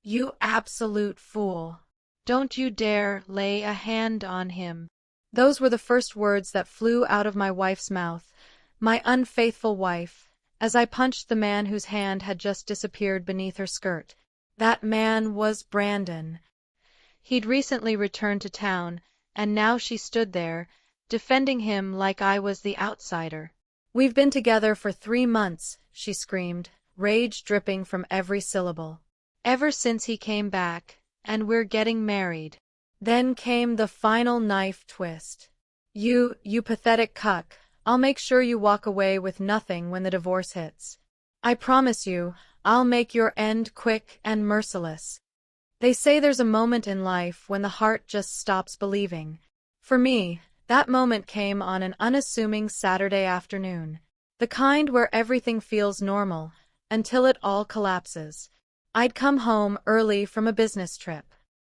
You absolute fool. Don't you dare lay a hand on him. Those were the first words that flew out of my wife's mouth, my unfaithful wife, as I punched the man whose hand had just disappeared beneath her skirt. That man was Brandon. He'd recently returned to town, and now she stood there, defending him like I was the outsider. "We've been together for 3 months," she screamed, rage dripping from every syllable. "Ever since he came back, and we're getting married." Then came the final knife twist. You pathetic cuck, I'll make sure you walk away with nothing when the divorce hits. I promise you, I'll make your end quick and merciless. They say there's a moment in life when the heart just stops believing. For me, that moment came on an unassuming Saturday afternoon. The kind where everything feels normal, until it all collapses. I'd come home early from a business trip.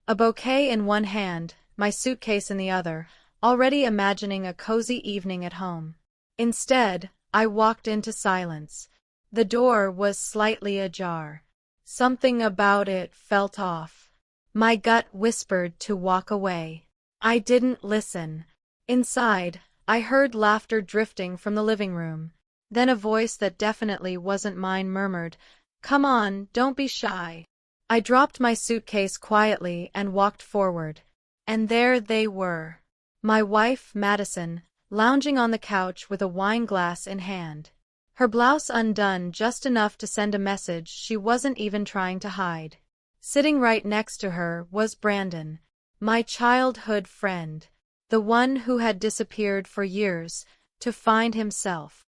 A bouquet in one hand, my suitcase in the other, already imagining a cozy evening at home. Instead, I walked into silence. The door was slightly ajar. Something about it felt off. My gut whispered to walk away. I didn't listen. Inside, I heard laughter drifting from the living room. Then a voice that definitely wasn't mine murmured, "Come on, don't be shy." I dropped my suitcase quietly and walked forward. And there they were. My wife, Madison, lounging on the couch with a wine glass in hand. Her blouse undone just enough to send a message she wasn't even trying to hide. Sitting right next to her was Brandon, my childhood friend, the one who had disappeared for years, to find himself.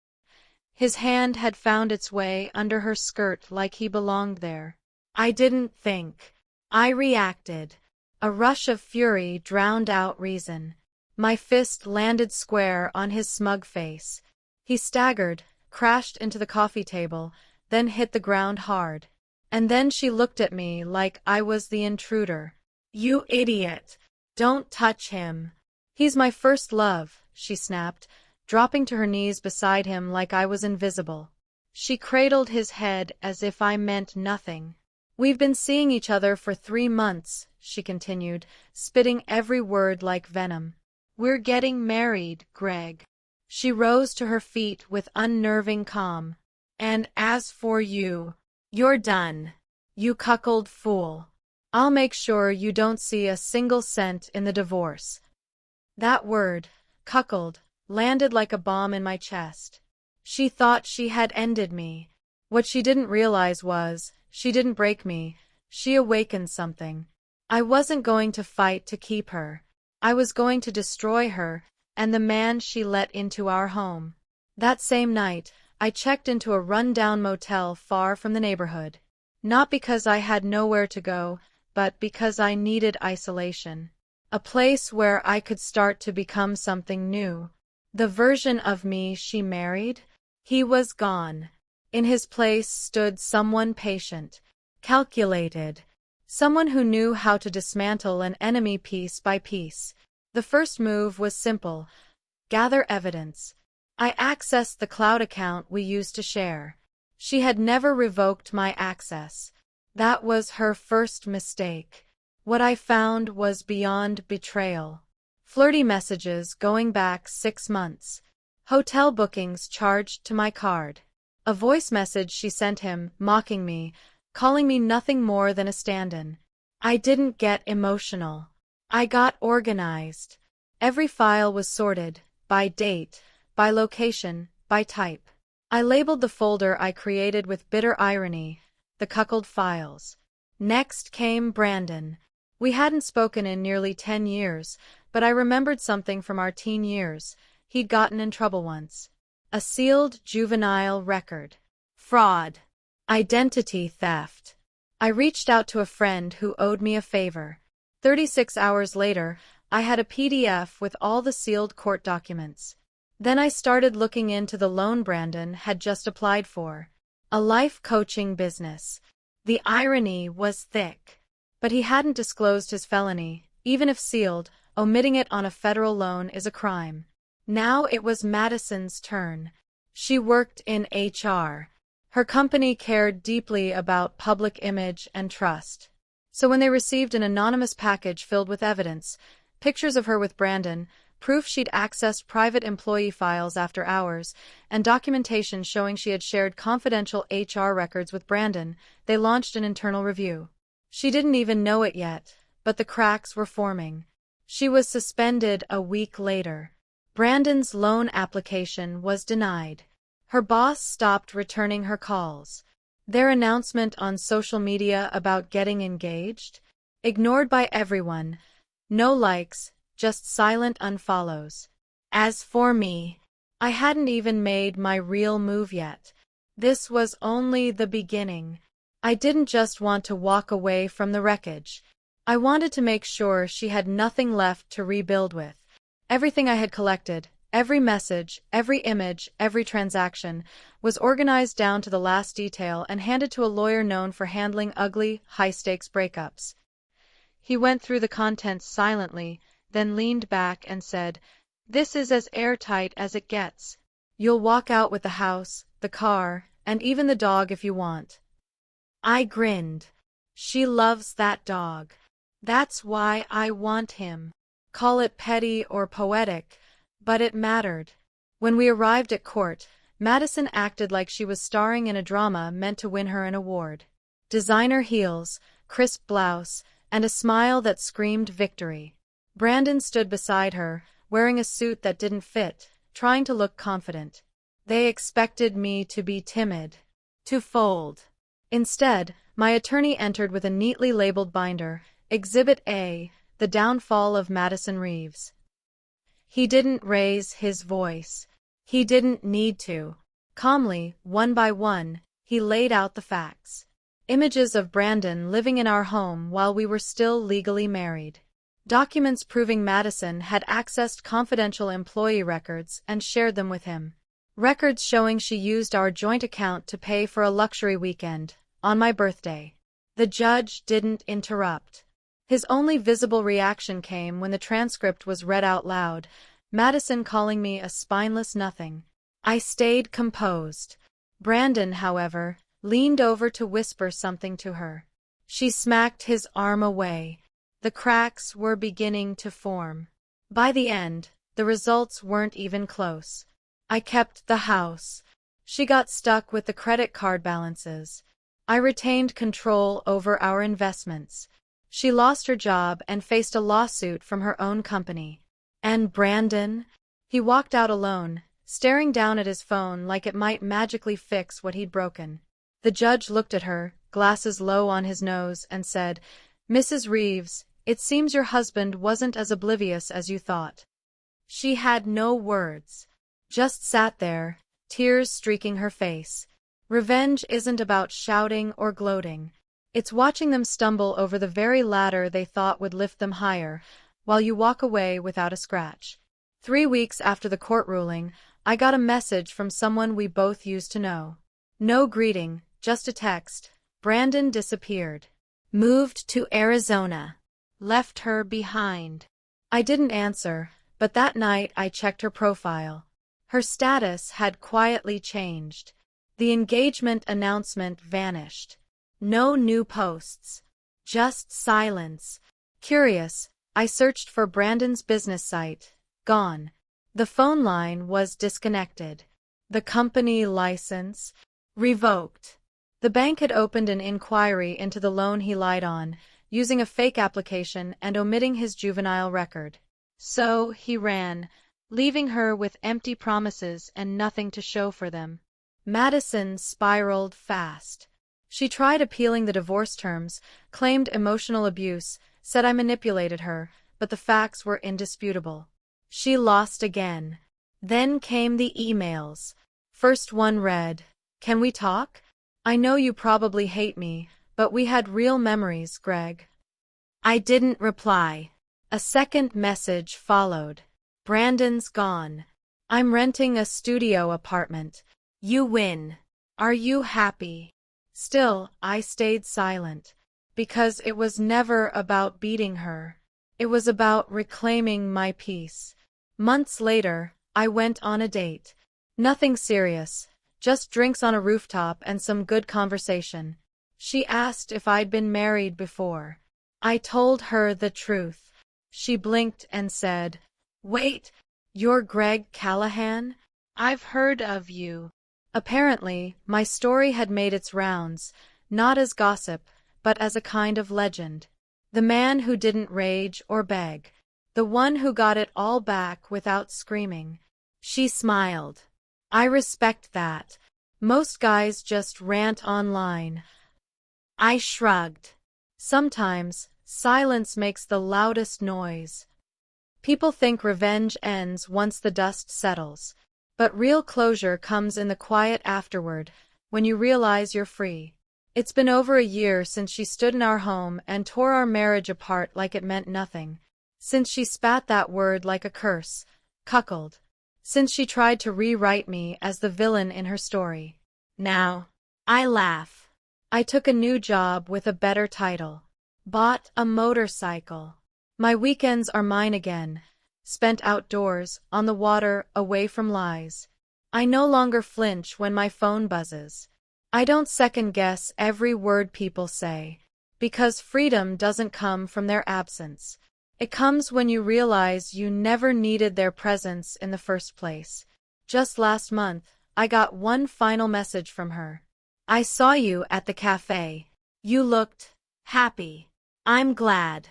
His hand had found its way under her skirt like he belonged there. I didn't think. I reacted. A rush of fury drowned out reason. My fist landed square on his smug face. He staggered, crashed into the coffee table, then hit the ground hard. And then she looked at me like I was the intruder. "You idiot! Don't touch him. He's my first love," she snapped, dropping to her knees beside him like I was invisible. She cradled his head as if I meant nothing. "We've been seeing each other for 3 months," she continued, spitting every word like venom. "We're getting married, Greg." She rose to her feet with unnerving calm. "And as for you, you're done. You cuckold fool. I'll make sure you don't see a single cent in the divorce." That word, cuckold, landed like a bomb in my chest. She thought she had ended me. What she didn't realize was, she didn't break me, she awakened something. I wasn't going to fight to keep her. I was going to destroy her, and the man she let into our home. That same night, I checked into a run-down motel far from the neighborhood. Not because I had nowhere to go, but because I needed isolation. A place where I could start to become something new. The version of me she married? He was gone. In his place stood someone patient, calculated, someone who knew how to dismantle an enemy piece by piece. The first move was simple: gather evidence. I accessed the cloud account we used to share. She had never revoked my access. That was her first mistake. What I found was beyond betrayal. Flirty messages going back 6 months. Hotel bookings charged to my card. A voice message she sent him, mocking me, calling me nothing more than a stand-in. I didn't get emotional. I got organized. Every file was sorted, by date, by location, by type. I labeled the folder I created with bitter irony, the cuckold files. Next came Brandon. We hadn't spoken in nearly 10 years, but I remembered something from our teen years. He'd gotten in trouble once. A sealed juvenile record. Fraud. Identity theft. I reached out to a friend who owed me a favor. 36 hours later, I had a PDF with all the sealed court documents. Then I started looking into the loan Brandon had just applied for. A life coaching business. The irony was thick. But he hadn't disclosed his felony. Even if sealed, omitting it on a federal loan is a crime. Now it was Madison's turn. She worked in HR. Her company cared deeply about public image and trust. So when they received an anonymous package filled with evidence, pictures of her with Brandon, proof she'd accessed private employee files after hours, and documentation showing she had shared confidential HR records with Brandon, they launched an internal review. She didn't even know it yet, but the cracks were forming. She was suspended a week later. Brandon's loan application was denied. Her boss stopped returning her calls. Their announcement on social media about getting engaged? Ignored by everyone. No likes, just silent unfollows. As for me, I hadn't even made my real move yet. This was only the beginning. I didn't just want to walk away from the wreckage. I wanted to make sure she had nothing left to rebuild with. Everything I had collected, every message, every image, every transaction, was organized down to the last detail and handed to a lawyer known for handling ugly, high-stakes breakups. He went through the contents silently, then leaned back and said, "This is as airtight as it gets. You'll walk out with the house, the car, and even the dog if you want." I grinned. She loves that dog. That's why I want him. Call it petty or poetic, but it mattered. When we arrived at court, Madison acted like she was starring in a drama meant to win her an award. Designer heels, crisp blouse, and a smile that screamed victory. Brandon stood beside her, wearing a suit that didn't fit, trying to look confident. They expected me to be timid, to fold. Instead, my attorney entered with a neatly labeled binder, Exhibit A, The Downfall of Madison Reeves. He didn't raise his voice. He didn't need to. Calmly, one by one, he laid out the facts. Images of Brandon living in our home while we were still legally married. Documents proving Madison had accessed confidential employee records and shared them with him. Records showing she used our joint account to pay for a luxury weekend, on my birthday. The judge didn't interrupt. His only visible reaction came when the transcript was read out loud, Madison calling me a spineless nothing. I stayed composed. Brandon, however, leaned over to whisper something to her. She smacked his arm away. The cracks were beginning to form. By the end, the results weren't even close. I kept the house. She got stuck with the credit card balances. I retained control over our investments. She lost her job and faced a lawsuit from her own company. And Brandon? He walked out alone, staring down at his phone like it might magically fix what he'd broken. The judge looked at her, glasses low on his nose, and said, "Mrs. Reeves, it seems your husband wasn't as oblivious as you thought." She had no words. Just sat there, tears streaking her face. Revenge isn't about shouting or gloating. It's watching them stumble over the very ladder they thought would lift them higher, while you walk away without a scratch. 3 weeks after the court ruling, I got a message from someone we both used to know. No greeting, just a text. Brandon disappeared. Moved to Arizona. Left her behind. I didn't answer, but that night I checked her profile. Her status had quietly changed. The engagement announcement vanished. No new posts. Just silence. Curious, I searched for Brandon's business site. Gone. The phone line was disconnected. The company license? Revoked. The bank had opened an inquiry into the loan he lied on, using a fake application and omitting his juvenile record. So he ran, leaving her with empty promises and nothing to show for them. Madison spiraled fast. She tried appealing the divorce terms, claimed emotional abuse, said I manipulated her, but the facts were indisputable. She lost again. Then came the emails. First one read, "Can we talk? I know you probably hate me, but we had real memories, Greg." I didn't reply. A second message followed. "Brandon's gone. I'm renting a studio apartment. You win. Are you happy?" Still, I stayed silent. Because it was never about beating her. It was about reclaiming my peace. Months later, I went on a date. Nothing serious, just drinks on a rooftop and some good conversation. She asked if I'd been married before. I told her the truth. She blinked and said, "Wait, you're Greg Callahan? I've heard of you." Apparently, my story had made its rounds, not as gossip, but as a kind of legend. The man who didn't rage or beg. The one who got it all back without screaming. She smiled. I respect that. Most guys just rant online. I shrugged. Sometimes, silence makes the loudest noise. People think revenge ends once the dust settles. But real closure comes in the quiet afterward, when you realize you're free. It's been over a year since she stood in our home and tore our marriage apart like it meant nothing. Since she spat that word like a curse, cuckold. Since she tried to rewrite me as the villain in her story. Now, I laugh. I took a new job with a better title. Bought a motorcycle. My weekends are mine again. Spent outdoors, on the water, away from lies. I no longer flinch when my phone buzzes. I don't second-guess every word people say. Because freedom doesn't come from their absence. It comes when you realize you never needed their presence in the first place. Just last month, I got one final message from her. "I saw you at the cafe. You looked happy. I'm glad.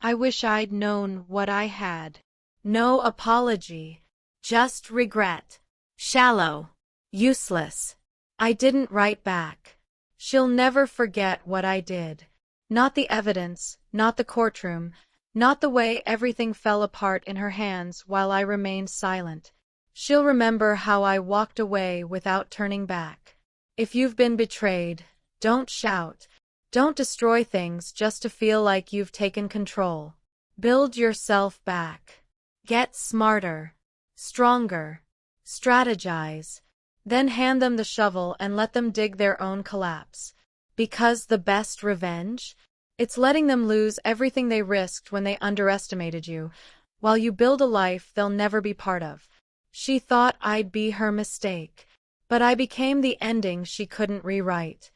I wish I'd known what I had." No apology. Just regret. Shallow. Useless. I didn't write back. She'll never forget what I did. Not the evidence, not the courtroom, not the way everything fell apart in her hands while I remained silent. She'll remember how I walked away without turning back. If you've been betrayed, don't shout. Don't destroy things just to feel like you've taken control. Build yourself back. Get smarter, stronger, strategize, then hand them the shovel and let them dig their own collapse. Because the best revenge? It's letting them lose everything they risked when they underestimated you, while you build a life they'll never be part of. She thought I'd be her mistake, but I became the ending she couldn't rewrite.